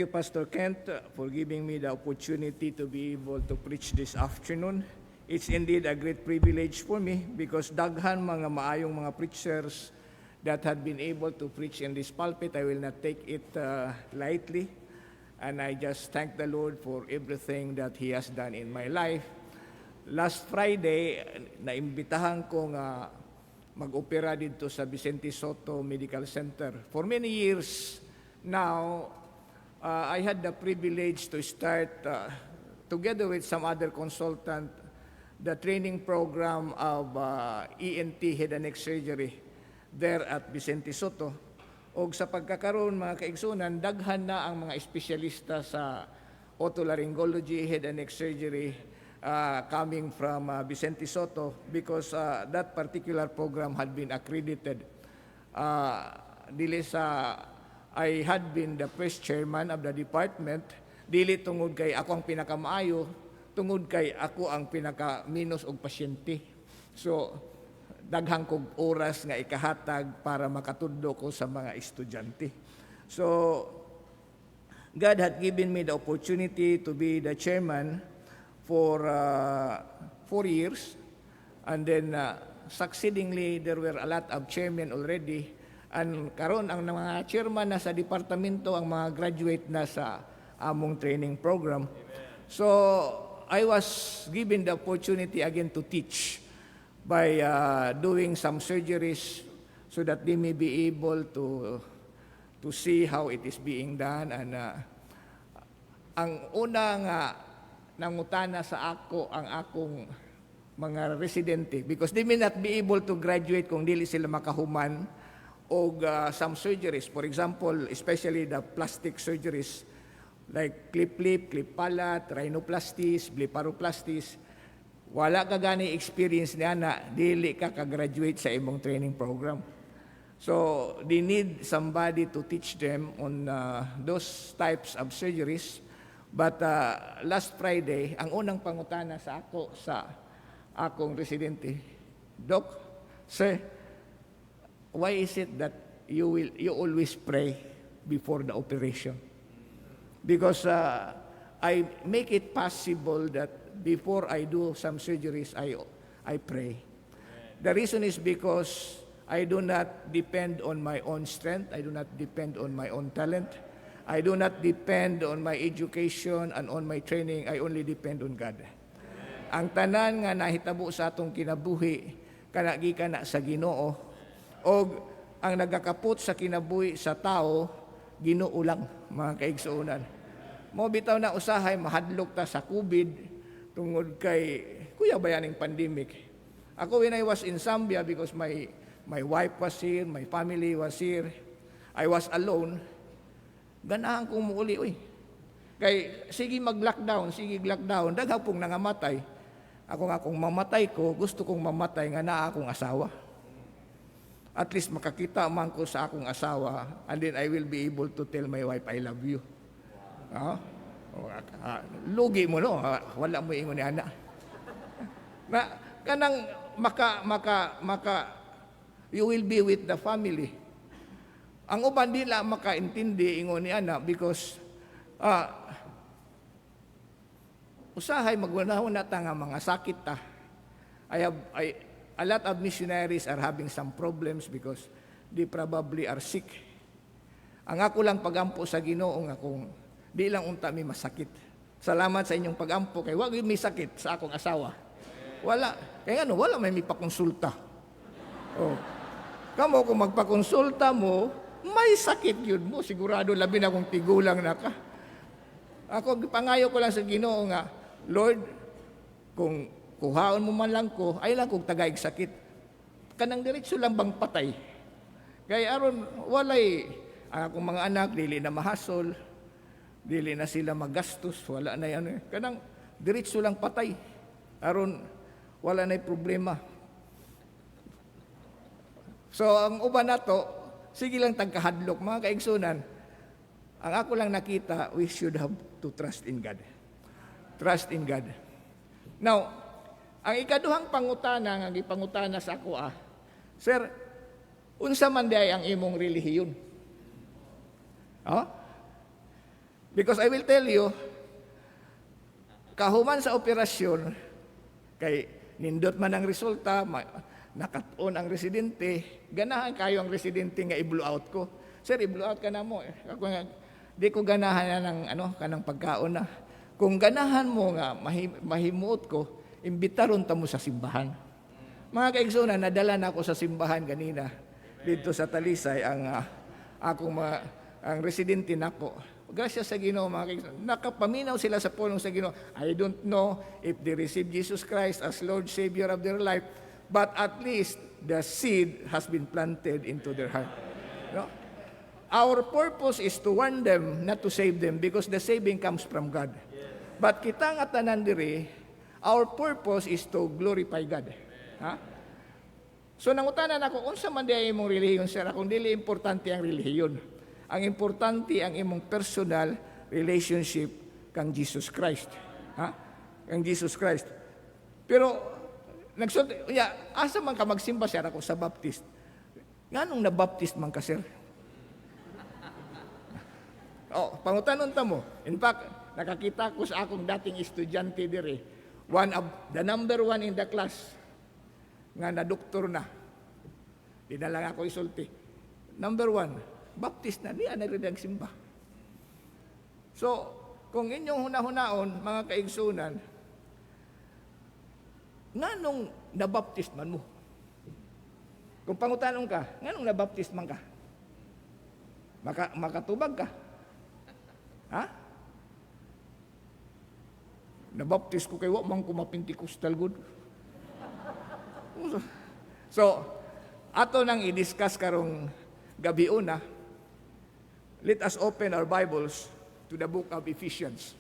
Thank you, Pastor Kent, for giving me the opportunity to be able to preach this afternoon. It's indeed a great privilege for me because daghan mga maayong mga preachers that had been able to preach in this pulpit. I will not take it lightly. And I just thank the Lord for everything that He has done in my life. Last Friday, naimbitahan ko nga mag-opera dito sa Vicente Soto Medical Center. For many years now, I had the privilege to start, together with some other consultant, the training program of ENT, head and neck surgery, there at Vicente Soto. O sa pagkakaroon, mga kaigsunan, daghan na ang mga espesyalista sa otolaryngology, head and neck surgery, coming from Vicente Soto because that particular program had been accredited. Dili sa I had been the first chairman of the department, dili tungod kay ako ang pinakamaayo, tungod kay ako ang pinaka-minus og pasyente. So, daghang kog oras nga ikahatag para makatudlo ko sa mga estudyante. So, God had given me the opportunity to be the chairman for 4 years. And then, succeedingly, there were a lot of chairmen already. And karon ang mga chairman na sa departamento ang mga graduate na sa among training program. Amen. So I was given the opportunity again to teach by doing some surgeries so that they may be able to see how it is being done. And ang una nga nangutana sa ako ang akong mga residente because they may not be able to graduate kung dili sila makahuman o some surgeries, for example, especially the plastic surgeries like clip lip, clip palate, rhinoplasties, blepharoplasties, wala ka gani experience niya na dili ka ka-graduate sa imong training program. So, they need somebody to teach them on those types of surgeries. But last Friday, ang unang pangutana sa ako sa akong residente, Doc, Sir, why is it that you always pray before the operation? Because I make it possible that before I do some surgeries, I pray. The reason is because I do not depend on my own strength. I do not depend on my own talent. I do not depend on my education and on my training. I only depend on God. Ang tanan nga nahitabo sa atong kinabuhi, kanagi ka na sa Ginoo, o ang nagakapot sa kinabuhi sa tao, Ginoo lang, mga kaigsuunan. Mo bitaw na usahay, mahadlok ta sa COVID, tungod kay, kuya ba yan ang pandemic? Ako when I was in Zambia, because my wife was here, my family was here, I was alone, ganahan kong muuli, kay, sige mag-lockdown, daghaw pong nangamatay. Ako nga kung mamatay ko, gusto kong mamatay nga na akong asawa. At least makakita man ko sa akong asawa, and then I will be able to tell my wife, I love you. Lugi mo, no? Wala mo ingon ni ana. Na, kanang you will be with the family. Ang uban nila makaintindi ingon ni ana because usahay magwanahon na ta nga mga sakit ta. A lot of missionaries are having some problems because they probably are sick. Ang ako lang pagampo sa Ginoo nga kung di lang unta mi masakit. Salamat sa inyong pagampo kay wag mi sakit sa akong asawa. Wala. Kaya ano, wala may pakonsulta. Oh. Kamo kung magpakonsulta mo, may sakit yun mo. Sigurado labi na kung tigulang na ka. Ako pangayo ko lang sa Ginoo nga, Lord, kung kuhaon mo man lang ko, ay lang kong tagaig sakit. Kanang diretso lang bang patay? Kaya aron, walay, ang akong mga anak, dili na mahasol, dili na sila magastos, wala na yan. Kanang diretso lang patay. Aron, wala na problema. So, ang uban na to, sige lang tagkahadlok, mga kaigsunan, ang ako lang nakita, we should have to trust in God. Trust in God. Now, ang ikaduhang pangutana nga gipangutana sa ako Sir, unsa man day ang imong relihiyon? Because I will tell you, kahuman sa operasyon, kay nindot man ang resulta, nakat-on ang residente, ganahan kayo ang residente nga i-blow out ko. Sir, i-blow out ka na mo. Ako nga, di ko ganahan na ng, kanang pagkaon na. Kung ganahan mo nga, mahimuot ko, imbitaron ta mo sa simbahan. Mga kaigsunan, nadala na ako sa simbahan kanina. Dito sa Talisay, ang residente nako. Gracias sa Ginoo, mga kaigsunan. Nakapaminaw sila sa pulong sa Ginoo. I don't know if they receive Jesus Christ as Lord, Savior of their life, but at least the seed has been planted into their heart. No? Our purpose is to warn them, not to save them, because the saving comes from God. But kita nga tanan diri, our purpose is to glorify God. Ha? So nangutanan ako, unsa man diay imong relihiyon, sir? Kung dili importante ang relihiyon. Ang importante ang imong personal relationship kang Jesus Christ. Ha? Kang Jesus Christ. Pero asa man ka magsimba, sir, ako sa Baptist. Nganong na-baptist man ka, sir? Pangutanon ta mo. In fact, nakakita ko sa akong dating estudyante dire, the number one in the class, nga na doktor na. Di na lang ako isulti. Number one, Baptist na, di na rin nagsimba. So, kung inyong hunahunaon, mga kaigsunan, nganong nabaptist man mo? Kung pangutanong ka, nganong nabaptist man ka? Makatubag ka? Ha? Nabaptist ko kayo, mang kumapintikostal good. So, ato nang i-discuss karong gabi una, let us open our Bibles to the book of Ephesians.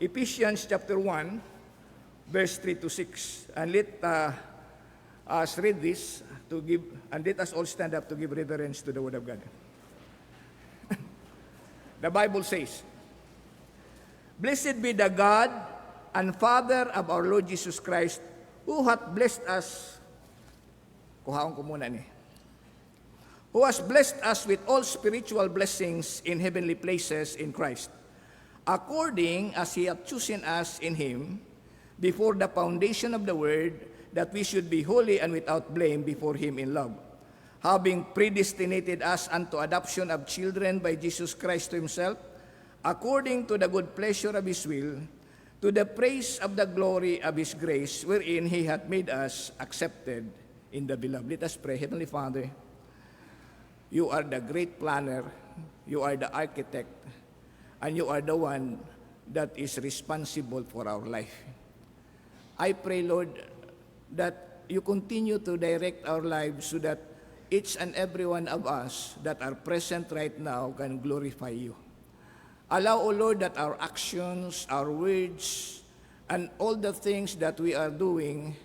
Ephesians chapter 1, verse 3 to 6. And let us read this and let us all stand up to give reverence to the Word of God. The Bible says, "Blessed be the God and Father of our Lord Jesus Christ, who hath blessed us," kuhaon ko muna ni, "who has blessed us with all spiritual blessings in heavenly places in Christ, according as He hath chosen us in Him before the foundation of the world, that we should be holy and without blame before Him in love, having predestinated us unto adoption of children by Jesus Christ to Himself, according to the good pleasure of His will, to the praise of the glory of His grace, wherein He hath made us accepted in the beloved." Let us pray. Heavenly Father, You are the great planner, You are the architect, and You are the one that is responsible for our life. I pray, Lord, that You continue to direct our lives so that each and every one of us that are present right now can glorify You. Allow, O Lord, that our actions, our words, and all the things that we are doing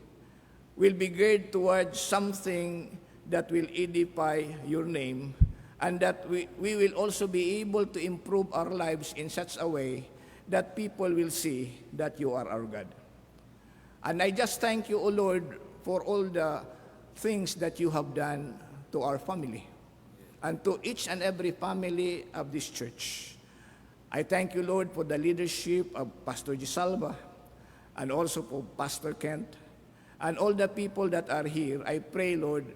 will be geared towards something that will edify Your name, and that we will also be able to improve our lives in such a way that people will see that You are our God. And I just thank You, O Lord, for all the things that You have done to our family and to each and every family of this church. I thank You, Lord, for the leadership of Pastor Gisalva and also for Pastor Kent and all the people that are here. I pray, Lord,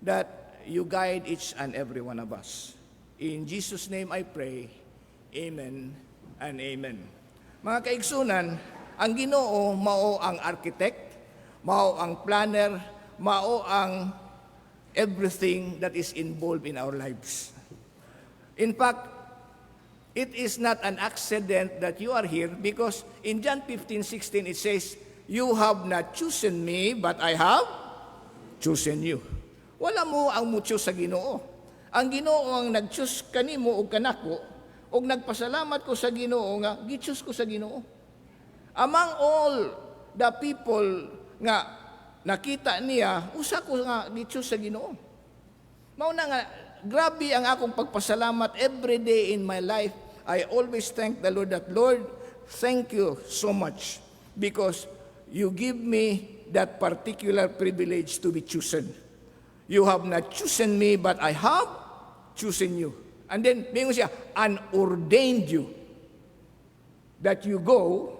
that You guide each and every one of us. In Jesus' name I pray, Amen and Amen. Mga kaigsunan, ang Ginoo mao ang architect, mao ang planner, mao ang everything that is involved in our lives. In fact, it is not an accident that you are here, because in John 15:16 it says, "You have not chosen me, but I have chosen you." Wala mo ang mucho sa Ginoo. Ang Ginoo ang nag-choose kanimo o kanako, o nagpasalamat ko sa Ginoo nga gi-choose ko sa Ginoo. Among all the people nga nakita niya, usa ko nga gi-choose sa Ginoo. Mao na nga, grabe ang akong pagpasalamat every day in my life. I always thank the Lord that, Lord, thank You so much because You give me that particular privilege to be chosen. You have not chosen me, but I have chosen you. And then, mingon siya, and ordained you that you go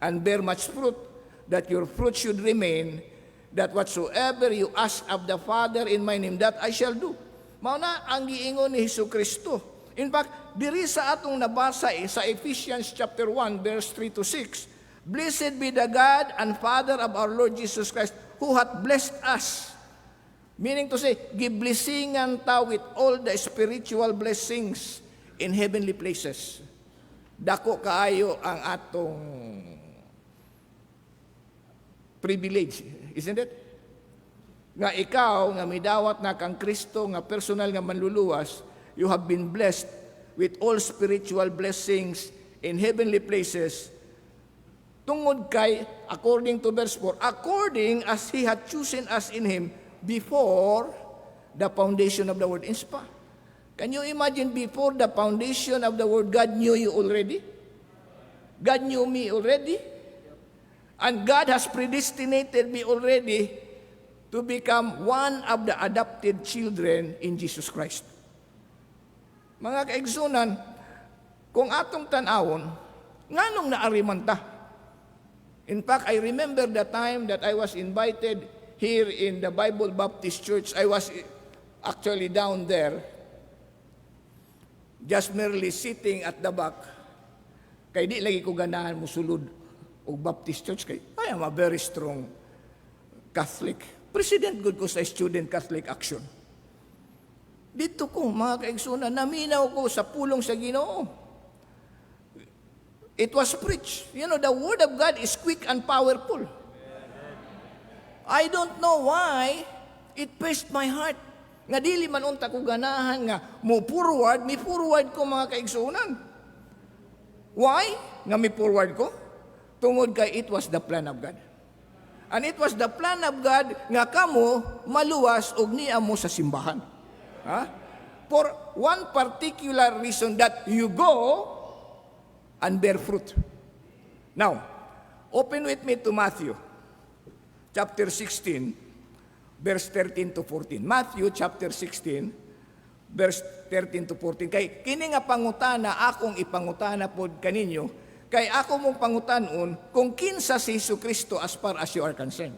and bear much fruit, that your fruit should remain, that whatsoever you ask of the Father in my name, that I shall do. Mao na ang giingon ni Hesukristo. In fact, diri sa atong nabasa sa Ephesians chapter 1, verse 3 to 6, Blessed be the God and Father of our Lord Jesus Christ, who hath blessed us. Meaning to say, giblessingan ta with all the spiritual blessings in heavenly places. Dako kaayo ang atong privilege, isn't it? Nga ikaw, nga midawat na kang Kristo, nga personal nga manluluwas, you have been blessed with all spiritual blessings in heavenly places, tungod kay, according to verse 4, according as He had chosen us in Him before the foundation of the world. Inspa. Can you imagine, before the foundation of the world, God knew you already? God knew me already? And God has predestinated me already to become one of the adopted children in Jesus Christ. Mga kaigsunan, kung atong tanawon, nganong naariman ta? In fact, I remember the time that I was invited here in the Bible Baptist Church. I was actually down there, just merely sitting at the back. Kay di lagi ko ganahan mo sulod o Baptist Church. Kay I am a very strong Catholic. President good ko sa Student Catholic Action. Dito ko, mga kaigsunan, naminaw ko sa pulong sa Ginoo. It was preached. You know, the Word of God is quick and powerful. I don't know why it pierced my heart. Nga dili man unta ko ganahan nga mo forward ko mga kaigsunan. Why? Nga mi forward ko? Tungod kay it was the plan of God. And it was the plan of God nga kamo maluwas og niya mo sa simbahan. Ha? For one particular reason, that you go and bear fruit. Now, open with me to Matthew, chapter 16, verse 13 to 14. Matthew, chapter 16, verse 13 to 14. Kay kini nga pangutana, akong ipangutana pod kaninyo, kay ako mong pangutanon kung kinsa si Jesucristo as far as you are concerned.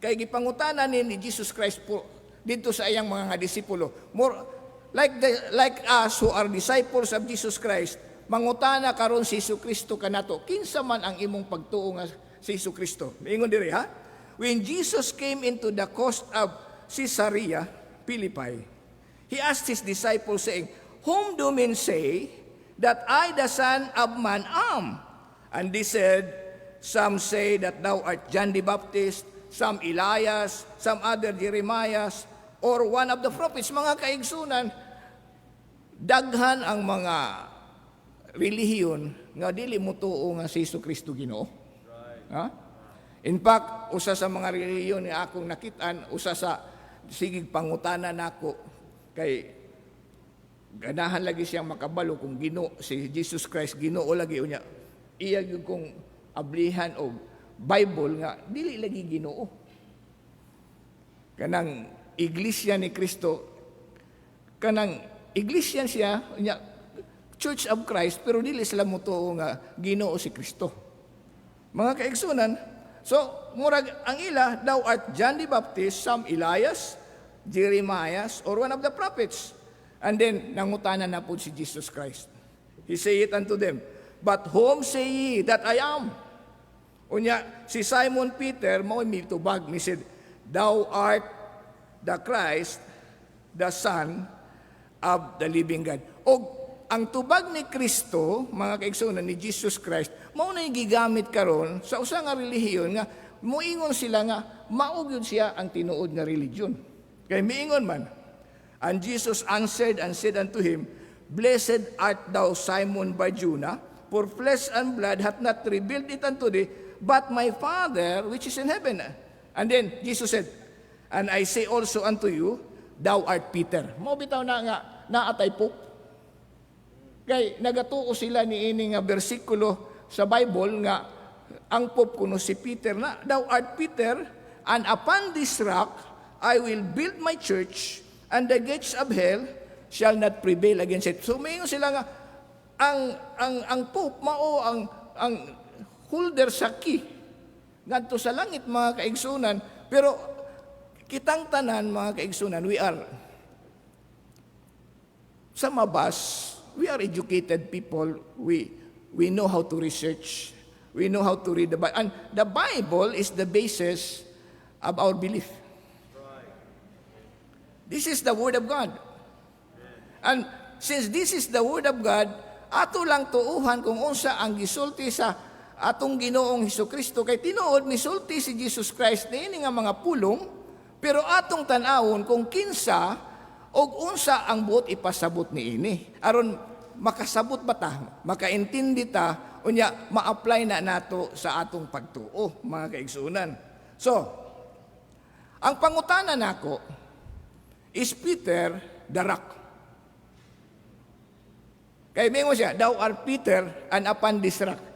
Kay gipangutana ni Jesus Christ po dito sa iyang mga disipulo, more like us who are disciples of Jesus Christ, mangutana karon si Jesucristo kanato, kinsa man ang imong pagtuo nga si Jesucristo. Ingon diri ha? When Jesus came into the coast of Caesarea Philippi, He asked His disciples saying, Whom do men say that I the Son of Man am? And they said, Some say that thou art John the Baptist, some Elias, some other Jeremias, or one of the prophets. Mga kaigsunan, daghan ang mga relihiyon nga dili mo tuo nga si Jesucristo Ginoo. Ha? In fact, usa sa mga relihiyon nga akong nakitaan, usa sa sigig pangutana nako kay ganahan lagi siyang makabalo kung Ginoo si Jesus Christ Ginoo lagi unya. Iya gyud kong ablihan og Bible nga dili lagi Ginoo. Kanang iglesia ni Kristo, kanang iglesia siya unya, Church of Christ, pero dili sila mutuo nga Ginoo si Kristo. Mga kaigsunan, so murag ang ila, thou art John the Baptist, some Elias, Jeremias, or one of the prophets. And then nangutana na po si Jesus Christ. He said unto them, But whom say ye that I am? Unya, si Simon Peter, mo mitubag, he said, Thou art the Christ, the Son of the living God. O ang tubag ni Kristo, mga kaigsunan ni Jesus Christ, mao na gigamit karon sa usa nga relihiyon nga moingon sila nga mao gyud siya ang tinuod nga religion. Kay miingon man, and Jesus answered and said unto him, Blessed art thou, Simon Bar-Jona, for flesh and blood hath not revealed it unto thee, but my Father which is in heaven. And then Jesus said, And I say also unto you, thou art Peter. Mao bitaw na nga naatay po. Kay nagatuo sila ni ini nga bersikulo sa Bible nga ang Pope kuno si Peter na, Thou art Peter, and upon this rock I will build my church, and the gates of hell shall not prevail against it. So mayon sila nga ang Pope mao ang holder sa key ngadto sa langit, mga kaigsunan. Pero kitang tanan, mga kaigsunan, we are some of us, we are educated people. We know how to research. We know how to read the Bible. And the Bible is the basis of our belief. This is the Word of God. And since this is the Word of God, ato lang tuuhan kung unsa ang gisulti sa atong Ginoong Hesukristo. Kay tinuod misulti si Jesus Christ niini nga mga pulong, pero atong tan-awon kung kinsa og unsa ang buot ipasabot niini. Aron makasabot ba ta, makaintindi ta, unya ma-apply na nato sa atong pagtuo, mga kaigsunan. So, ang pangutana nako is Peter the rock. Kaya mingo siya, thou art Peter, and upon this rock.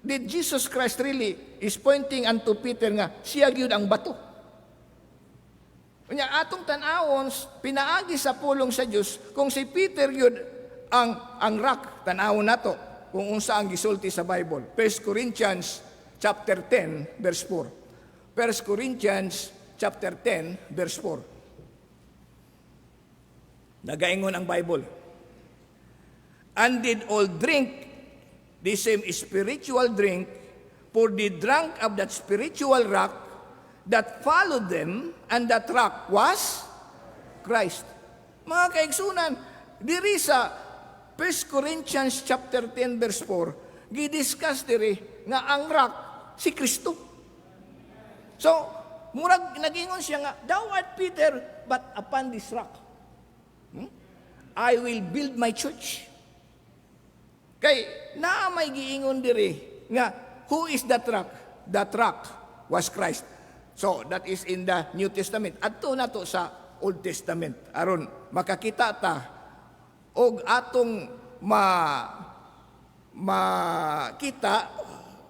Did Jesus Christ really is pointing unto Peter nga, siya gyud ang bato? Kanya atong tan-awon, pinaagi sa pulong sa Dios kung si Peter gyud ang rock, tan-awon nato kung unsa ang gisulti sa Bible. 1 Corinthians chapter 10 verse 4. 1 Corinthians chapter 10 verse 4. Nagaingon ang Bible. And did all drink the same spiritual drink, for they drank of that spiritual rock that followed them, and that rock was Christ. Mga kaigsunan, diri sa 1 Corinthians chapter 10 verse 4, gidiscuss diri nga ang rock si Kristo. So, murag nagingon siya nga, thou art Peter, but upon this rock, I will build my church. Kay naa may giingon diri nga, who is that rock? That rock was Christ. So, that is in the New Testament. Adto nato sa Old Testament. Aron makakita ta og atong makita,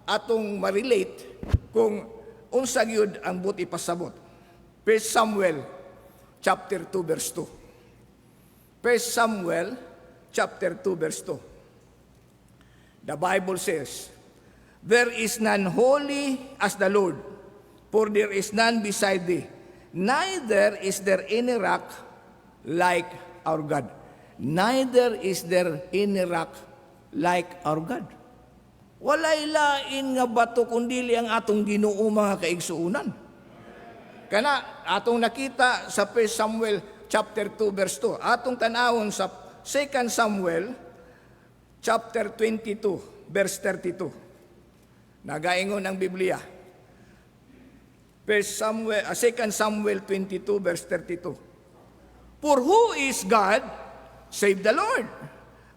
atong ma-relate kung unsa gyud ang buot ipasabot. 1 Samuel chapter 2 verse 2. 1 Samuel chapter 2 verse 2. The Bible says, there is none holy as the Lord, for there is none beside thee. Neither is there any rock like our God. Neither is there any rock like our God. Walay lain nga bato kundili ang atong Ginoo, mga kaigsuunan. Kana atong nakita sa 1 Samuel chapter 2 verse 2. Atong tanawon sa 2 Samuel chapter 22 verse 32. Nagaingon ang Biblia. 2 Samuel 22 verse 32. For who is God save the Lord?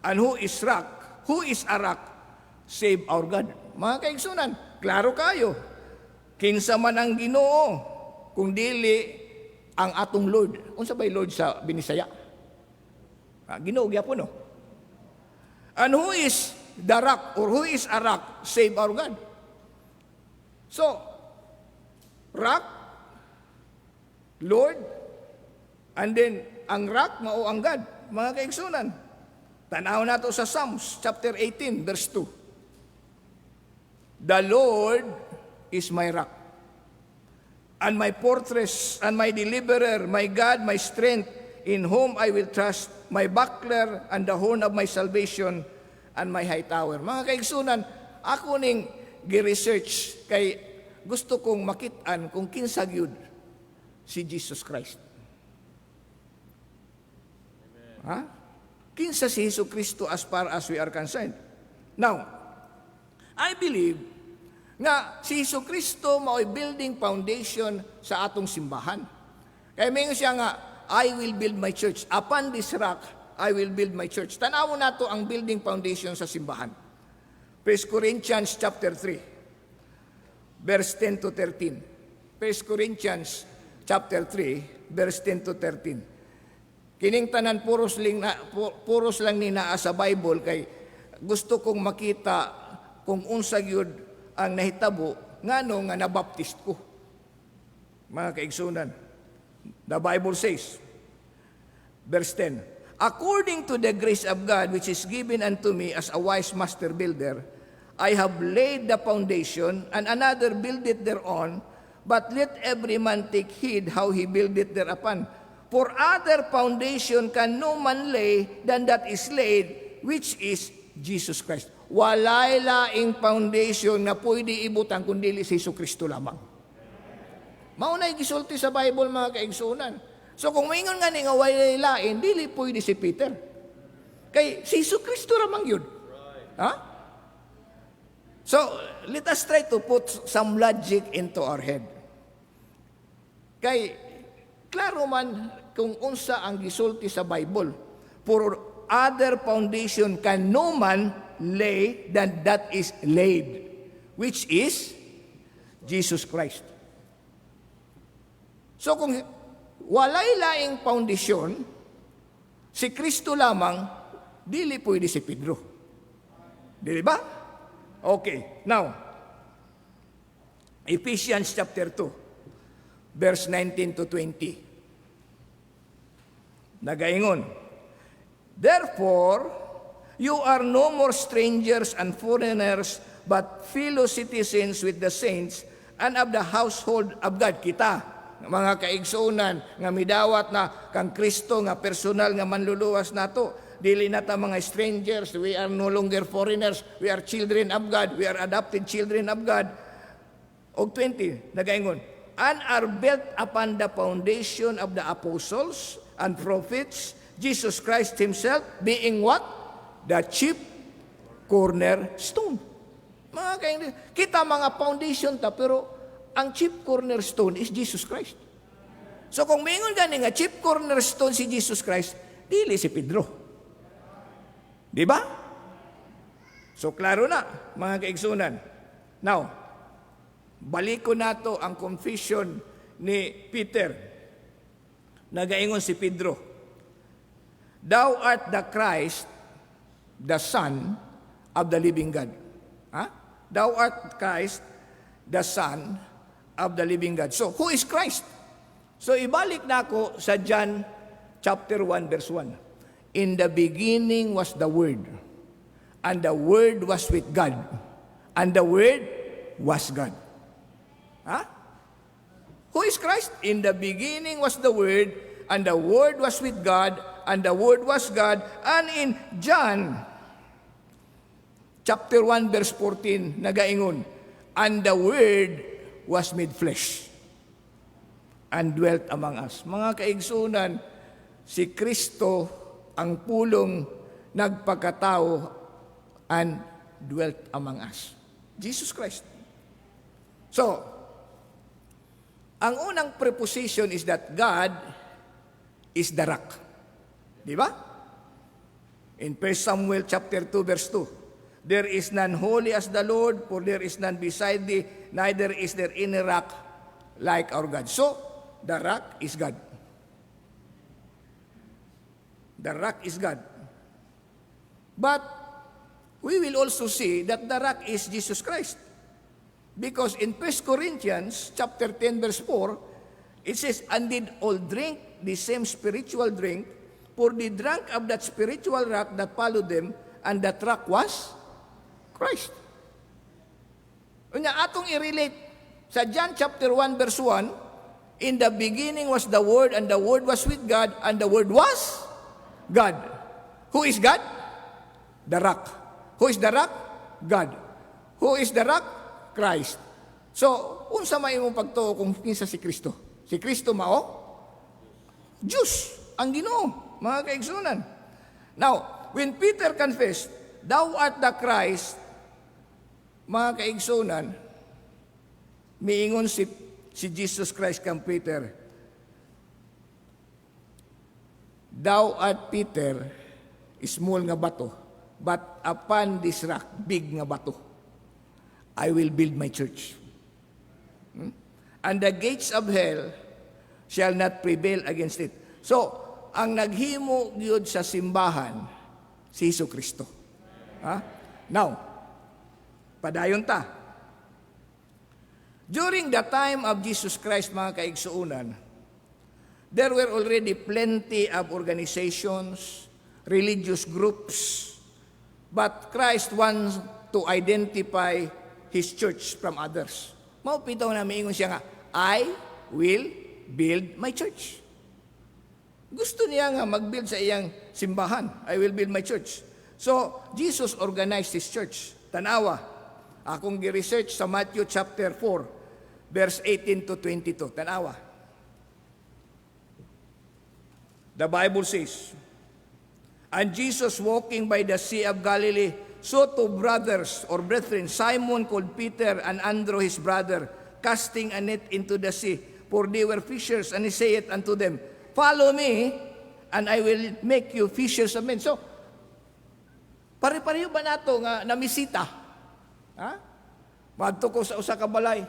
And who is a rock save our God? Mga kaigsunan, klaro kayo. Kinsa man ang Ginoo kung dili ang atong Lord. Unsa bay Lord sa Binisaya? Ginoo gyapon no. And who is the rock, or who is a rock save our God? So, rock, Lord, and then ang rock mao ang God. Mga kaigsunan, tanaw nato sa Psalms chapter 18 verse 2. The Lord is my rock, and my fortress, and my deliverer, my God, my strength, in whom I will trust, my buckler, and the horn of my salvation, and my high tower. Mga kaigsunan, ako ning gi-research kay gusto kong makitaan kung kinsa gyud si Jesus Christ. Ha? Kinsa si Jesucristo as far as we are concerned. Now, I believe nga si Jesucristo mao'y building foundation sa atong simbahan. Kaya mingon siya nga, I will build my church. Upon this rock, I will build my church. Tanaw nato ang building foundation sa simbahan. 1 Corinthians chapter 3, verse 10 to 13. 1 Corinthians chapter 3, verse 10 to 13. Kining tanan puros lang ni naa sa Bible kay gusto kong makita kung unsa gyud ang nahitabo ngano nga nabaptist ko. Mga kaigsunan, the Bible says, Verse 10, according to the grace of God which is given unto me as a wise master builder, I have laid the foundation, and another buildeth thereon, but let every man take heed how he buildeth thereupon. For other foundation can no man lay than that is laid, which is Jesus Christ. Walay laing foundation na pwede ibutang kundi si Jesu Kristo lamang. Maunay gisulti sa Bible, mga kaigsunan. So kung maingon nga ni nga walay lain, dili pwede si Peter. Kay si Jesu Kristo lamang yun. Ha? So, let us try to put some logic into our head. Kay, klaro man kung unsa ang gisulti sa Bible, for other foundation can no man lay than that is laid, which is Jesus Christ. So, kung walay laing foundation, si Kristo lamang, dili pwede si Pedro. Dili ba? Okay, now, Ephesians chapter 2, verse 19 to 20. Nagaingon, therefore, you are no more strangers and foreigners, but fellow citizens with the saints and of the household of God. Kita, mga kaigsunan, nga midawat na kang Kristo, nga personal, nga manluluwas nato. Dili na ta mga strangers, we are no longer foreigners, we are children of God, we are adopted children of God. Og 20, nagaingon, and are built upon the foundation of the apostles and prophets, Jesus Christ Himself being what? The chief cornerstone. Mga kaingin, kita mga foundation ta, pero ang chief cornerstone is Jesus Christ. So kung mingon gani nga chief cornerstone si Jesus Christ, dili si Pedro. Di ba? So, klaro na, mga kaigsunan. Now, balik ko na to ang confession ni Peter. Nagaingon si Pedro, thou art the Christ, the Son of the living God. Ha? Thou art Christ, the Son of the living God. So, who is Christ? So, ibalik na ako sa John chapter 1, verse 1. In the beginning was the Word, and the Word was with God, and the Word was God. Huh? Who is Christ? In the beginning was the Word, and the Word was with God, and the Word was God. And in John, chapter 1, verse 14, nagaingon, and the Word was made flesh, and dwelt among us. Mga kaigsunan, si Kristo ang pulong nagpakatao and dwelt among us. Jesus Christ. So, ang unang preposition is that God is the rock. Di ba? In 1 Samuel chapter 2, verse 2, there is none holy as the Lord, for there is none beside thee, neither is there any rock like our God. So, the rock is God. The rock is God. But we will also see that the rock is Jesus Christ. Because in 1 Corinthians chapter 10 verse 4, it says, and did all drink the same spiritual drink, for they drank of that spiritual rock that followed them, and that rock was Christ. Unya atong i-relate sa John chapter 1 verse 1, in the beginning was the Word, and the Word was with God, and the Word was God. Who is God? The rock. Who is the rock? God. Who is the rock? Christ. So, unsa may imong pagtuo kung kinsa si Kristo? Si Kristo mao? Diyos, ang Ginoo, mga kaigsunan. Now, when Peter confessed, thou art the Christ, mga kaigsunan, miingon si Jesus Christ kang Peter, thou art Peter, small nga bato, but upon this rock, big nga bato, I will build my church. And the gates of hell shall not prevail against it. So, ang naghimo gyud sa simbahan, si Hesus Kristo. Ha? Now, padayon ta. During the time of Jesus Christ, mga kaigsuunan, There were already plenty of organizations, religious groups, but Christ wants to identify His church from others. Maupitaw na miingon siya nga, I will build my church. Gusto niya nga mag-build sa iyang simbahan. I will build my church. So, Jesus organized His church. Tanawa, akong gi-research sa Matthew chapter 4, verse 18 to 22. Tanawa. The Bible says, and Jesus walking by the Sea of Galilee saw two brothers or brethren, Simon called Peter and Andrew his brother, casting a net into the sea, for they were fishers. And he saith unto them, follow me, and I will make you fishers of men. So, pare-pareho ba nato nga namisita? Ha? Madto ko sa usa ka balay.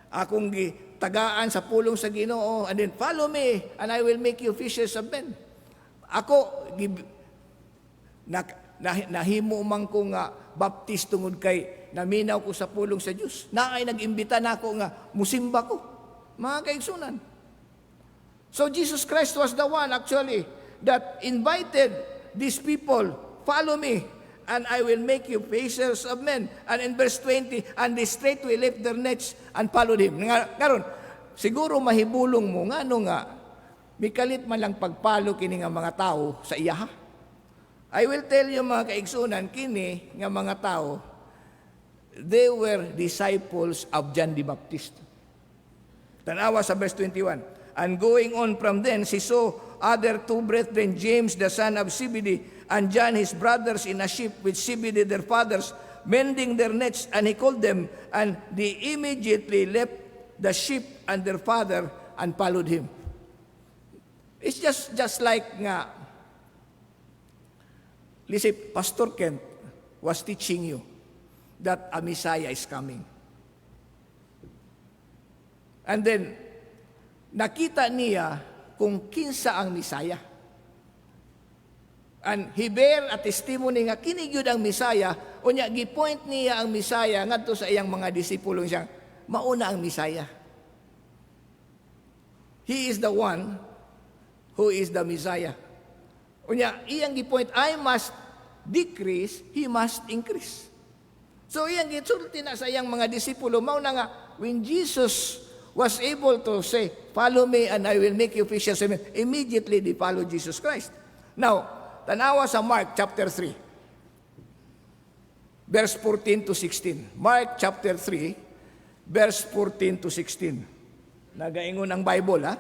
Akong tagaan sa pulong sa Ginoo, and then follow me, and I will make you fishers of men. Ako, nahimo man ko nga baptist tungod kay naminaw ko sa pulong sa Diyos. Naay nag-imbita na ako nga musimba ko. Mga kaigsunan. So Jesus Christ was the one actually that invited these people, follow me, and I will make you fishers of men. And in verse 20, and they straightway left their nets and followed him. Ngaron, siguro mahibulong mo, nga mikalit man lang pagpalo kini nga mga tao sa iya ha. I will tell you mga kaigsunan, kini nga mga tao, they were disciples of John the Baptist. Tanawa sa verse 21. And going on from thence, he saw other two brethren, James the son of Zebedee, and John his brothers in a ship with Zebedee their fathers, mending their nets, and he called them, and they immediately left the ship and their father and followed him. It's just like nga, listen, Pastor Kent was teaching you that a Messiah is coming. And then, nakita niya kung kinsa ang Messiah. And he bear a testimony nga kinigyud ang Messiah, o niya, gipoint niya ang Messiah ngadto sa iyang mga disipulo siya, mauna ang Messiah. He is the one who is the Messiah. O niya, iyang gipoint, I must decrease, he must increase. So iyang gisulti na sa iyang mga disipulo, mauna nga, when Jesus was able to say, follow me and I will make you fishers of men, immediately they follow Jesus Christ. Now, tanawa sa Mark chapter 3, verse 14 to 16. Mark chapter 3, verse 14 to 16. Nagaingon ang Bible, ha?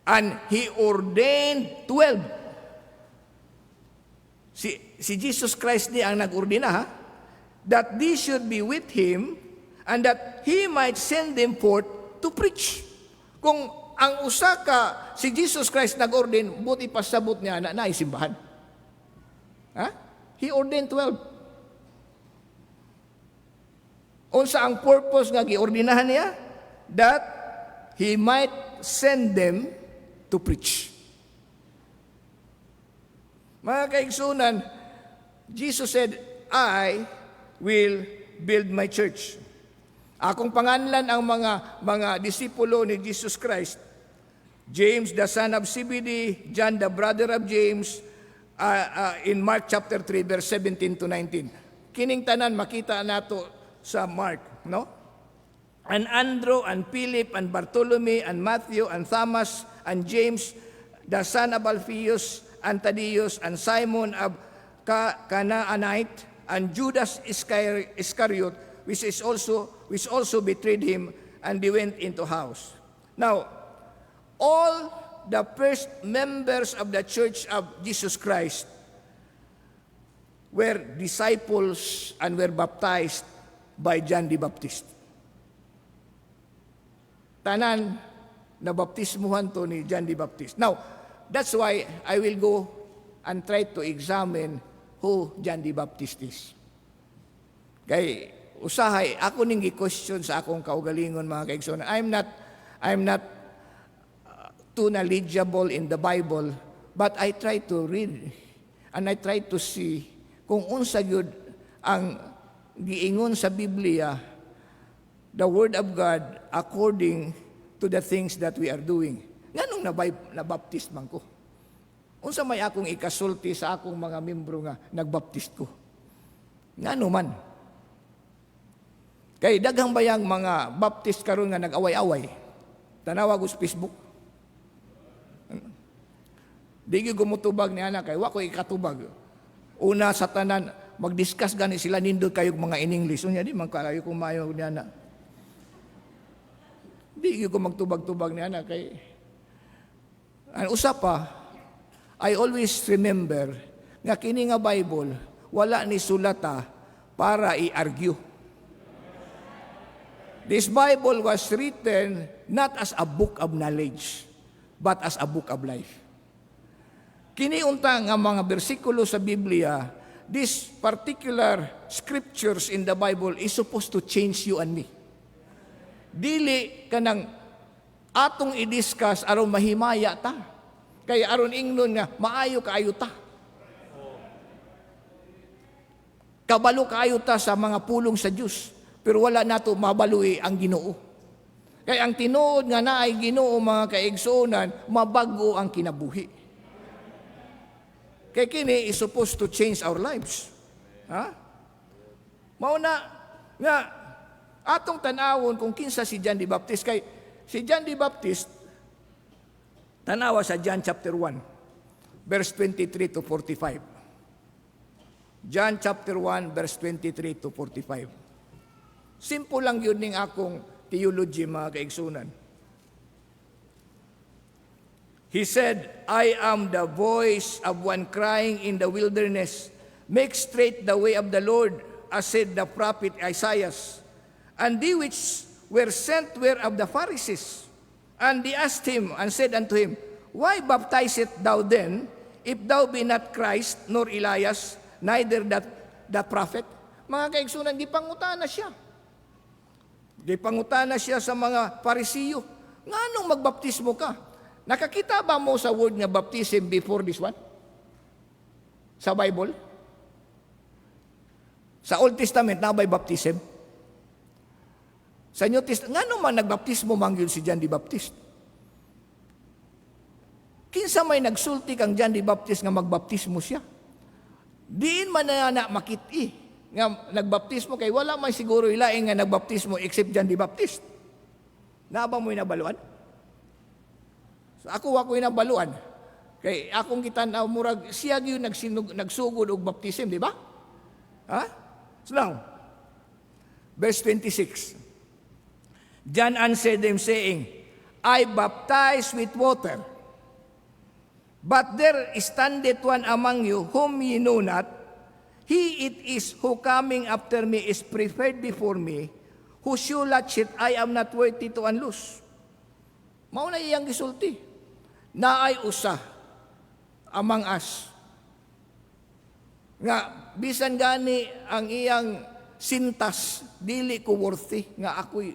And he ordained 12. Si Jesus Christ ni ang nag-ordina, ha? That they should be with him and that he might send them forth to preach. Kung ang usa ka, si Jesus Christ nag-ordain, buti pasabot niya na naisimbahan. Ha? He ordained 12. Unsa ang purpose nga giordinahan niya? That he might send them to preach. Mga kaigsunan, Jesus said, I will build my church. Akong panganlan ang mga disipulo ni Jesus Christ, James the son of Zebedee, John the brother of James, in Mark chapter 3 verse 17 to 19. Kining tanan makita nato sa Mark, no? And Andrew and Philip and Bartholomew and Matthew and Thomas and James the son of Alphaeus and Thaddeus and Simon of Canaanite and Judas Iscariot, which also betrayed him, and they went into house. Now, all the first members of the Church of Jesus Christ were disciples and were baptized by John the Baptist. Tanan na baptismuhan to ni John the Baptist. Now, that's why I will go and try to examine who John the Baptist is. Kay usahay, ako ning gi-question sa akong kaugalingon mga kaigsoon. I'm not too knowledgeable in the Bible, but I try to read and I try to see kung unsa gyud ang giingon sa Biblia, the Word of God according to the things that we are doing. Ngano lang nabaptist man ko. Unsa may akong ikasulti sa akong mga membro nga nagbaptist ko. Ngano man. Kay daghang bayang mga baptist karon nga nag-away-away. Tanawa ko sa Facebook. Di gyud gumutubag ni ana kay wa ko ikatubag. Una sa tanan mag-discuss gani sila nindot kayog mga in English. Unya di man kaayo kumayo ni ana. Di gyud ko magtubag-tubag ni ana kay ang usa pa, I always remember nga kini nga Bible wala ni sulata para i-argue. This Bible was written not as a book of knowledge, but as a book of life. Kini unta nga mga bersikulo sa Biblia, these particular scriptures in the Bible is supposed to change you and me. Dili kanang atong i-discuss aron mahimaya ta. Kaya aron ingnon nga maayo kaayo ta. Kabalo kaayo ta sa mga pulong sa Dios. Pero wala nato mabalui ang Ginoo. Kaya ang tinuod nga naay Ginoo mga kaigsuonan, mabago ang kinabuhi. Kaya kini is supposed to change our lives. Ha? Mauna nga atong tan-awon kung kinsa si John the Baptist. Kay si John the Baptist tanawa sa John chapter 1 verse 23 to 45. John chapter 1 verse 23 to 45. Simple lang yun ning akong theology, mga kaigsunan. He said, I am the voice of one crying in the wilderness, make straight the way of the Lord, as said the prophet Isaiah. And they which were sent were of the Pharisees. And they asked him and said unto him, Why baptizest thou then, if thou be not Christ, nor Elias, neither the prophet? Mga kaigsunan, gipangutana siya. Gipangutana siya sa mga Parisiyo. Nganong magbaptismo ka? Nakakita ba mo sa word nga baptism before this one? Sa Bible? Sa Old Testament na ba'y baptism? Sa New Testament, nganong man nagbaptismo mangyud si John the Baptist? Kinsa may nagsulti kang John the Baptist nga magbaptismo siya? Diin man na makiti nga nagbaptismo kay wala may siguro ilaing nga nagbaptismo except John the Baptist. Naaba mo inabaluan? So ako inabaluan. Kay akong kitanaw murag siya gyud nagsugod og baptism, di ba? Ha? So now, verse 26. John answered them saying, I baptize with water, but there standeth one among you whom ye know not. He it is who coming after me is preferred before me, whose shoe latchet I am not worthy to unloose. Mao na iyang gisulti. Naay usa among us. Nga bisan gani ang iyang sintas dili ko worthy nga ako'y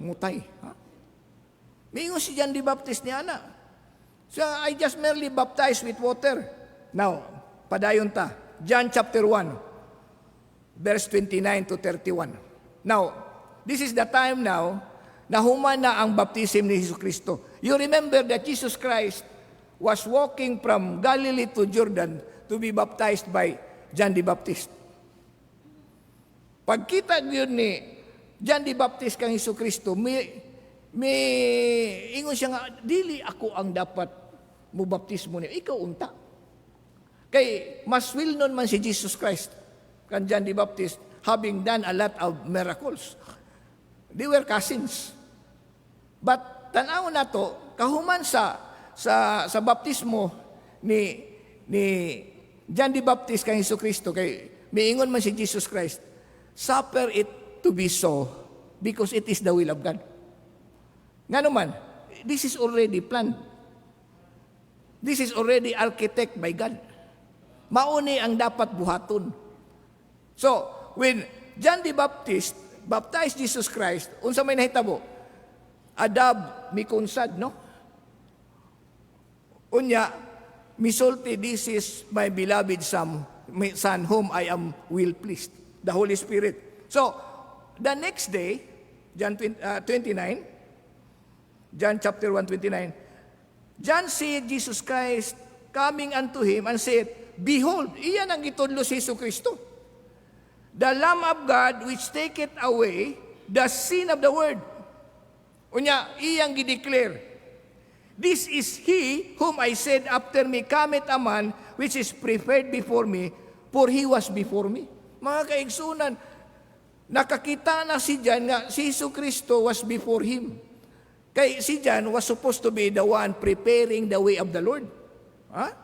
mutay. Ha? Mingon si John the Baptist ni ana. So I just merely baptized with water. Now, padayon ta. John chapter 1, verse 29 to 31. Now, this is the time now na human na ang baptism ni Jesus Kristo. You remember that Jesus Christ was walking from Galilee to Jordan to be baptized by John the Baptist. Pagkita yun ni John the Baptist kang Jesus Kristo, may ingon siya nga, dili ako ang dapat mo baptismo niya. Ikaw unta. Kay mas well known man si Jesus Christ kan John the Baptist having done a lot of miracles. They were cousins. But tanaw na to, kahuman sa baptismo ni John the Baptist kang Hesus Kristo, kay miingon man si Jesus Christ, suffer it to be so because it is the will of God. Nga naman, this is already planned. This is already architect by God. Mauni ang dapat buhaton. So, when John the Baptist baptized Jesus Christ, unsa may nahitabo? Adab mikunsad, no? Unya, misulti, this is my beloved son whom I am well pleased. The Holy Spirit. So, the next day, John 29, John chapter 1:29. John said Jesus Christ coming unto him and said, Behold, iyan ang gitudlo si Hesus Kristo, the Lamb of God which taketh away the sin of the world. Unya, iyang gideclare, This is he whom I said, After me cometh a man which is prepared before me, for he was before me. Mga kaigsunan, nakakita na si John nga si Hesus Kristo was before him. Kay si John was supposed to be the one preparing the way of the Lord. Ha?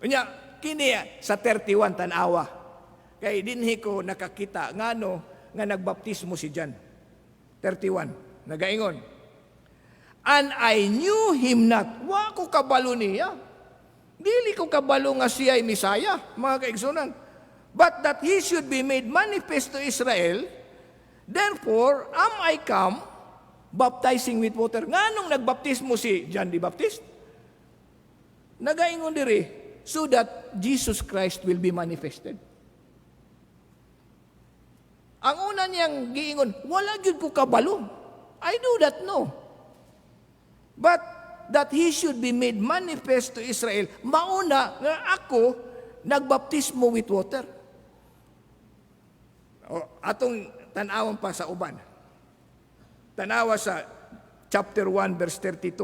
Unya, kini sa 31 tanawa. Kay dinhi ko nakakita ngano nga nagbaptismo si John. 31. Nagaingon. And I knew him not. Wa ko kabalo niya. Dili ko kabalo nga siya ay Misaya, mga kaigsunan. But that he should be made manifest to Israel, therefore am I come baptizing with water. Nganong nagbaptismo si John the Baptist? Nagaingon diri, so that Jesus Christ will be manifested. Ang una niyang giingon, wala gyud ko kabalo. I do that no. But that he should be made manifest to Israel. Mauna nga ako nagbaptismo with water. O, atong tanawan pa sa uban. Tanawa sa chapter 1 verse 32.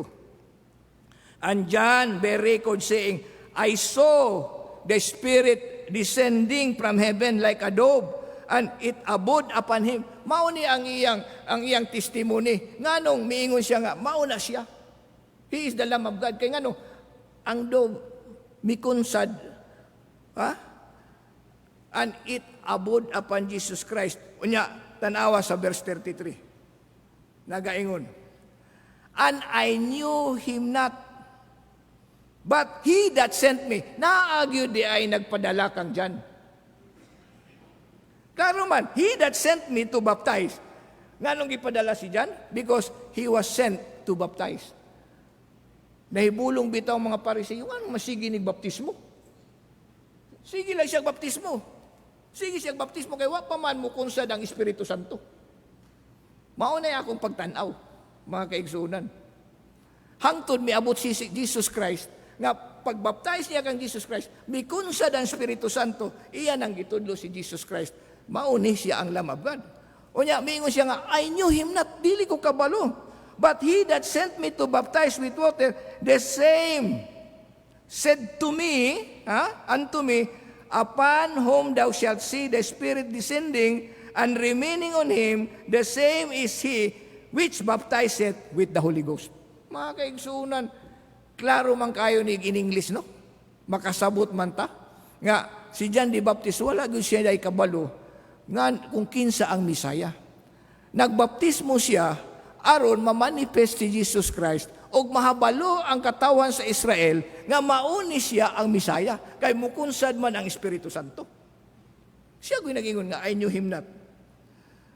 And John bare record saying, I saw the Spirit descending from heaven like a dove, and it abode upon him. Mao ni ang iyang testimony. Nganong miingon siya nga, mao na siya. He is the Lamb of God. Kay ngano, ang dove mikunsad, ha? And it abode upon Jesus Christ. Unya, tanawa sa verse 33. Nagaingon, and I knew him not, but he that sent me. Naagyo di ay nagpadala kang John. Klaro man, he that sent me to baptize. Nganong gipadala si John? Because he was sent to baptize. Nahibulong bitaw mga Pariseo, anong masigi ni baptismo? Sige lang siya baptismo. Sige siya baptismo, kaya wa pa man mo kunsad ang Espiritu Santo. Mauna akong pagtanaw, mga kaigsunan. Hangtod miabot si Jesus Christ, nga pagbaptize niya kang Jesus Christ, mikunsad ang Espiritu Santo, iyan ang gitudlo si Jesus Christ. Mauni siya ang Lamb of God. Unya, miingon siya nga, I knew him not, dili ko kabalo. But he that sent me to baptize with water, the same said to me, unto me, upon whom thou shalt see the Spirit descending and remaining on him, the same is he which baptizeth with the Holy Ghost. Mga kaigsunan, klaro man kayo ni in English, no? Makasabot man ta. Nga, si John the Baptist, wala gyud siya ay kabalo nga kung kinsa ang Misaya. Nagbaptismo siya aron mamanifest si Jesus Christ og mahabalo ang katawan sa Israel nga mauni siya ang Misaya kay mukunsad man ang Espiritu Santo. Siya gyud nagingon nga I knew him not.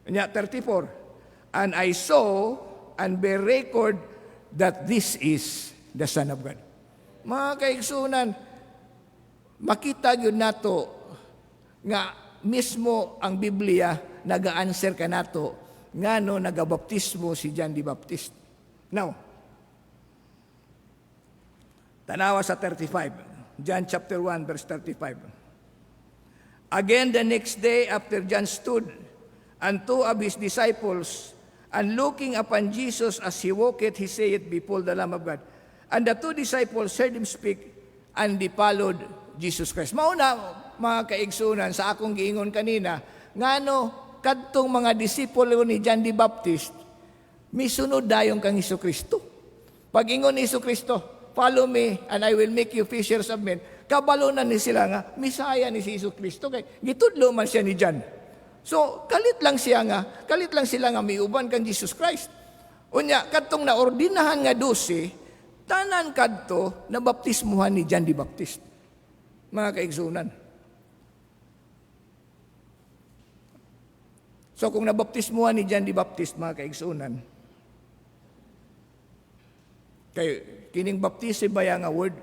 Nya 34, and I saw and bear record that this is the Son of God. Mga kaigsunan, makita yun nato nga mismo ang Biblia nag-answer ka nato nga no nagabaptismo si John the Baptist. Now, tanawa sa 35, John chapter 1 verse 35. Again the next day after John stood and two of his disciples, and looking upon Jesus as he walketh, he saith, Behold the Lamb of God. And the two disciples heard him speak, and they followed Jesus Christ. Mauna, mga kaigsunan, sa akong giingon kanina, ngano kadtong mga disipulo ni John the Baptist, misunod dayon kang Hesukristo. Pag ingon ni Hesukristo, follow me, and I will make you fishers of men. Kabalo na ni sila nga, Misaya ni si Hesukristo. Kay gitudlo man siya ni John. So, kalit lang sila nga miuban kang Jesus Christ. Unya, kadtong naordinahan nga 12, tanan kadto na baptismuhan ni John the Baptist. Mga kaigsunan. So, kung nabaptismuhan ni John the Baptist, mga kaigsunan, kay kining baptise baya nga word,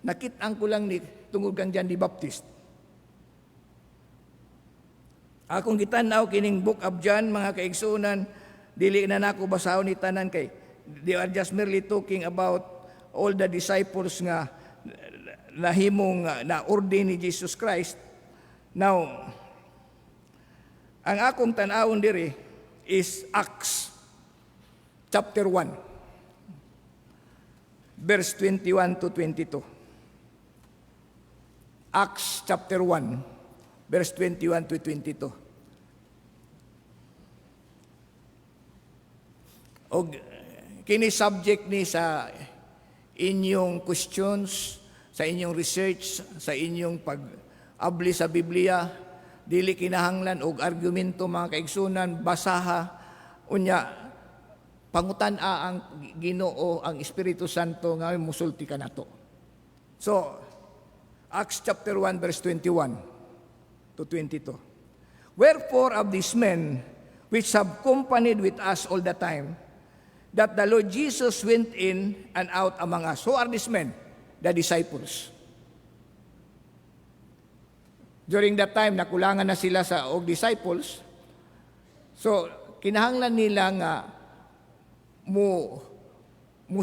nakit-ang ko lang ni tungod kang John the Baptist. Akong gitanaw kining book of John, mga kaigsunan, dili na nako basahon ni tanan kay They are just merely talking about all the disciples nga nahimong na-ordain ni Jesus Christ. Now, ang akong tan-awon diri is Acts chapter 1, verse 21 to 22. Acts chapter 1, verse 21 to 22. Og kini subject ni sa inyong questions, sa inyong research, sa inyong pag-abli sa Biblia, dili kinahanglan og argumento mga kaigsunan, basaha unya pangutan-a ang Ginoo, ang Espiritu Santo nga musulti kanato. So Acts chapter 1 verse 21 to 22. Wherefore of these men which have companied with us all the time, that the Lord Jesus went in and out among us. Who are these men? The disciples. During that time, nakulangan na sila sa disciples. So, kinahanglan nila nga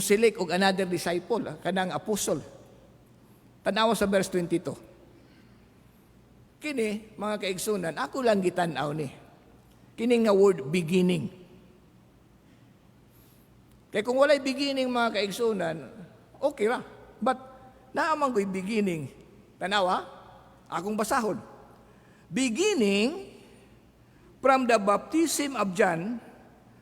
select og another disciple, kanang apostle. Tanawa sa verse 22. Kini, mga kaigsunan, ako lang gitanaw ni. Kini nga word, beginning. Kaya kung walay beginning, mga kaigsunan, okay ra. But, naaman ko'y beginning. Tanawa, akong basahon. Beginning from the baptism of John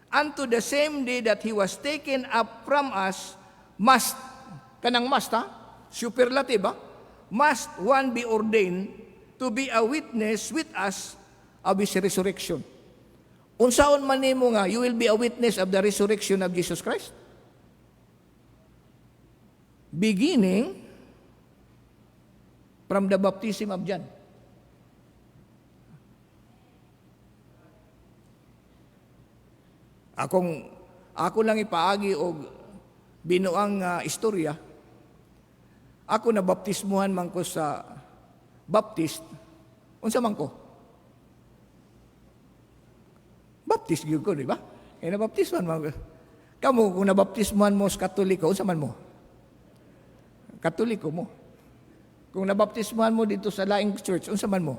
unto the same day that he was taken up from us, must, kanang must ha? Superlative ha? Must one be ordained to be a witness with us of his resurrection. Unsaon man nimo nga, you will be a witness of the resurrection of Jesus Christ? Beginning from the baptism of John. Ako lang ipaagi og binuang istorya. Ako na baptismuhan man ko sa Baptist. Unsa man ko? Baptist gyud ko, di ba? Nabaptismuhan man ko. Kamu kung nabaptismuhan mo sa Katoliko, unsa man mo? Katoliko mo. Kung nabaptismuhan mo dito sa laing church, unsa man mo?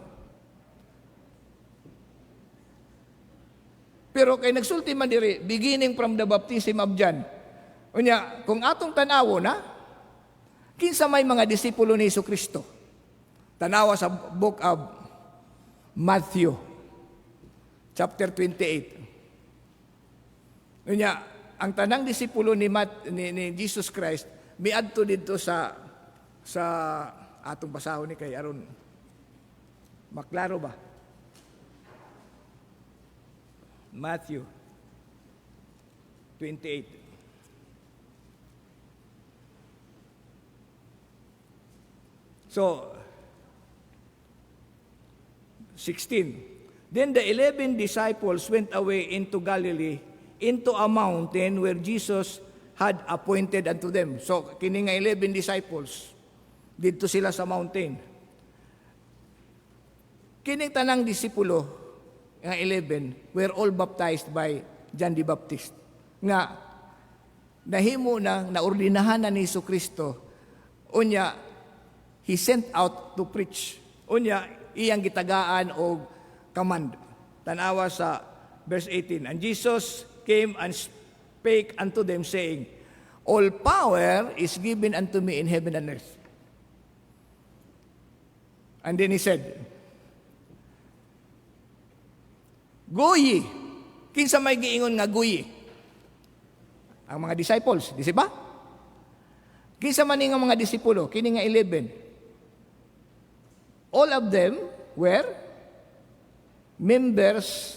Pero kay nagsulti man diri, beginning from the baptism of John. Unya, kung atong tanawo na, kinsa may mga disipulo ni Jesucristo. Tanawa sa book of Matthew, chapter 28. Unya, ang tanang disipulo ni Jesus Christ, miadto dito sa atong basahon ni kay aron maklaro ba? Matthew 28. So, 16. Then the 11 disciples went away into Galilee, into a mountain where Jesus had appointed unto them. So, kini nga 11 disciples, dito sila sa mountain. Kining tanang disipulo, nga 11, were all baptized by John the Baptist. Nga, nahimo na, naordinahan na ni Jesucristo, unya, He sent out to preach. Unya, iyang gitagaan o command. Tanawa sa verse 18. And Jesus came and spake unto them, saying, all power is given unto me in heaven and earth. And then he said, go ye. Kinsa may giingon nga go ye? Ang mga disciples, di ba? Kinsa man nga mga disipulo, kini nga 11. All of them were members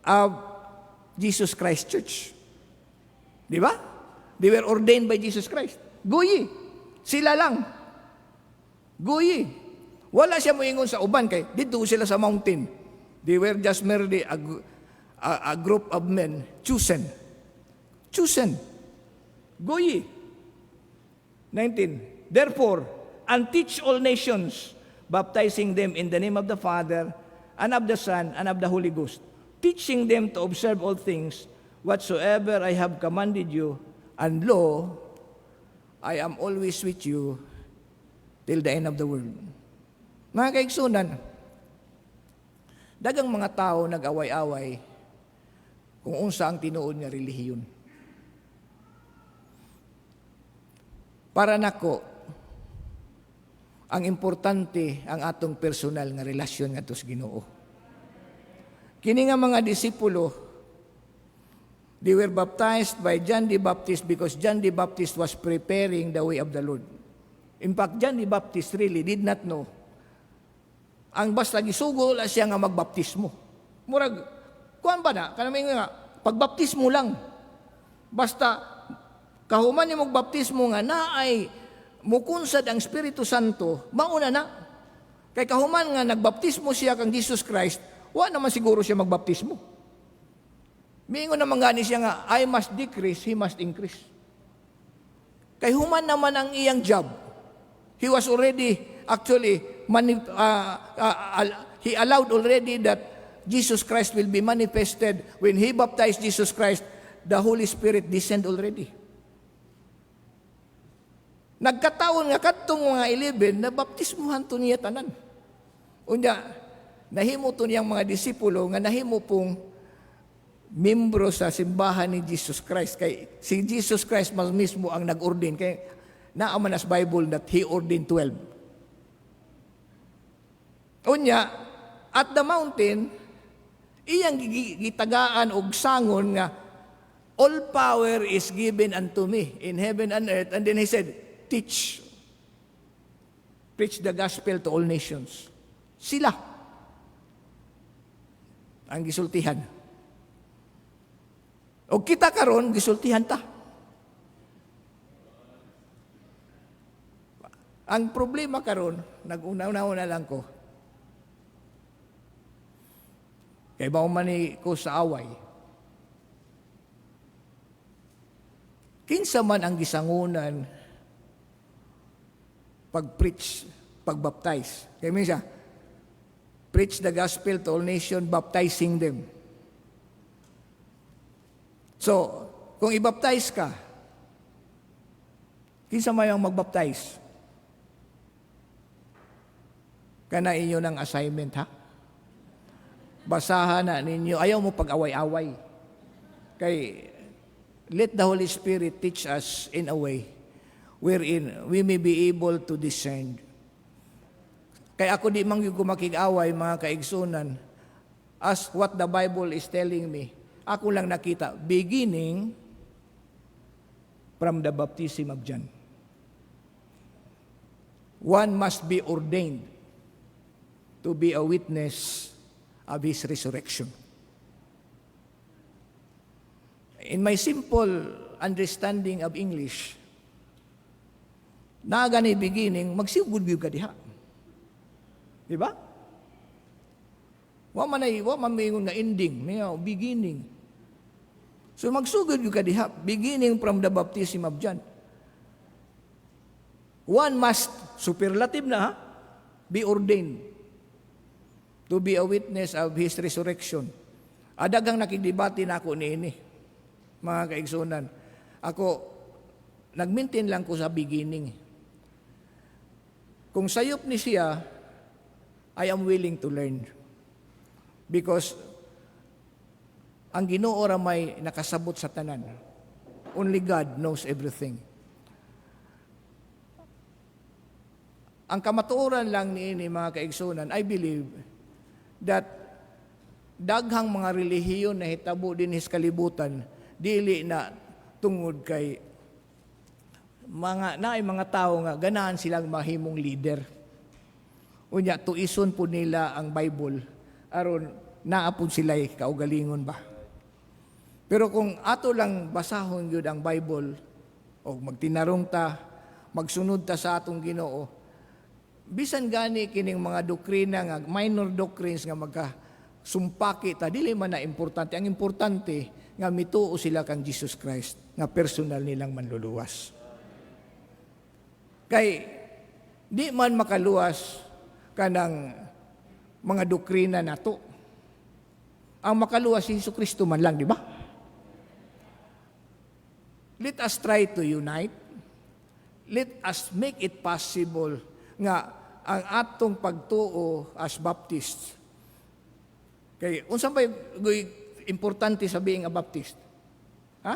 of Jesus Christ Church. Di ba? They were ordained by Jesus Christ. Go ye. Sila lang. Go ye. Wala siya moingon sa uban kay dito sila sa mountain. They were just merely a group of men chosen. Chosen. Go ye. 19. Therefore, and teach all nations, baptizing them in the name of the Father, and of the Son, and of the Holy Ghost, teaching them to observe all things whatsoever I have commanded you. And lo, I am always with you till the end of the world. Mga kaigsunan, dagang mga tao nag-away-away kung unsa ang tinuod nga relihiyon. Para nako, ang importante ang atong personal nga relasyon ngadto sa Ginoo. Kini nga mga disipulo, they were baptized by John the Baptist because John the Baptist was preparing the way of the Lord. In fact, John the Baptist really did not know. Ang basta gisugo la siya nga magbaptismo. Murag, kuan ba na? Kanami nga, pagbaptismo lang. Basta, kahuman yung magbaptismo nga na ay mukunsad ang Espiritu Santo, mauna na. Kay kahuman nga nagbaptismo siya kang Jesus Christ, wa naman siguro siya magbaptismo. Miingon naman gani siya nga, I must decrease, He must increase. Kay human naman ang iyang job. He was already, actually, He allowed already that Jesus Christ will be manifested. When He baptized Jesus Christ, the Holy Spirit descend already. Nagkataon nga katong mga 11 na baptismuhan to niya tanan. Unya, nahimo to niyang mga disipulo nga nahimo pong membro sa simbahan ni Jesus Christ. Kay si Jesus Christ mas mismo ang nag-ordain. Kay naaman as Bible that He ordained 12. Unya, at the mountain, iyang gitagaan og sangon nga, all power is given unto me in heaven and earth. And then He said, teach. Preach the gospel to all nations. Sila ang gisultihan. O kita karon gisultihan ta. Ang problema karon, nag-unaw-na lang ko. Kay maumani ko sa away. Kinsa man ang gisangunan pag-preach, pag-baptize. Kaya minsan, preach the gospel to all nations, baptizing them. So, kung i-baptize ka, kinsa may ang mag-baptize? Kana inyo ng assignment, ha? Basahan na ninyo. Ayaw mo pag-away-away. Kay, let the Holy Spirit teach us in a way wherein we may be able to discern. Kaya ako di man yung makig-away, mga kaigsunan, as what the Bible is telling me. Ako lang nakita, beginning from the baptism of John. One must be ordained to be a witness of His resurrection. In my simple understanding of English, na gani beginning, magsigud ka diha. Di ba? Wa man nga ending, may beginning. So magsugod ka diha, beginning from the baptism of John. One must, superlative na ha, be ordained to be a witness of His resurrection. Adagang nakidebate na ako niini, mga kaigsunan. Ako, nag-maintain lang ko sa beginning. Kung sayop ni siya, I am willing to learn. Because ang Ginoo ra may nakasabot sa tanan. Only God knows everything. Ang kamatuoran lang niini, mga kaigsunan, I believe that daghang mga relihiyon na hitabo din his kalibutan, dili na tungod kay mga tao nga ganahan silang mahimong leader. Unya tuison po nila ang Bible aron naapod sila'y kaugalingon ba. Pero kung ato lang basahon gyud ang Bible o magtinarong ta, magsunod ta sa atong Ginoo, bisan gani kining mga doktrina nga minor doctrines nga magkasumpaki ta, dili man na importante. Ang importante nga mituo sila kang Jesus Christ nga personal nilang manluluwas. Kay di man makaluwas kanang mga doktrina nato. Ang makaluwas si Jesucristo man lang, di ba? Let us try to unite. Let us make it possible nga ang atong pagtuo as Baptists. Kay unsa ba importante sa being a Baptist? Ha?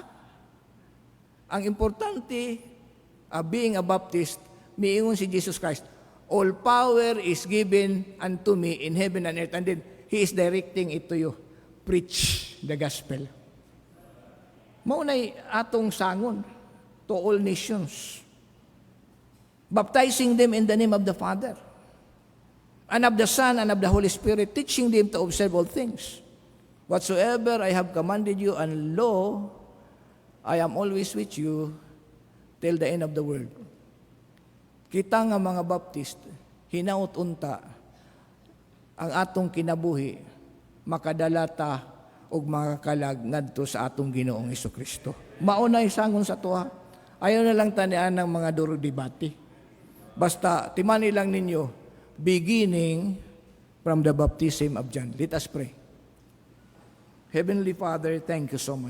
Ang importante being a Baptist, miingon si Jesus Christ, all power is given unto me in heaven and earth, and then He is directing it to you. Preach the gospel. Maunay atong sangon to all nations, baptizing them in the name of the Father, and of the Son, and of the Holy Spirit, teaching them to observe all things. Whatsoever I have commanded you, and lo, I am always with you till the end of the world. Kita nga mga Baptist, hinaut unta ang atong kinabuhi, makadalata og mga kalag ngadto sa atong Ginoong Hesukristo. Maunay sangon sa tuwa. Ayaw na lang tanian ng mga durog debate. Basta timani lang ninyo, beginning from the baptism of John. Let us pray. Heavenly Father, thank you so much.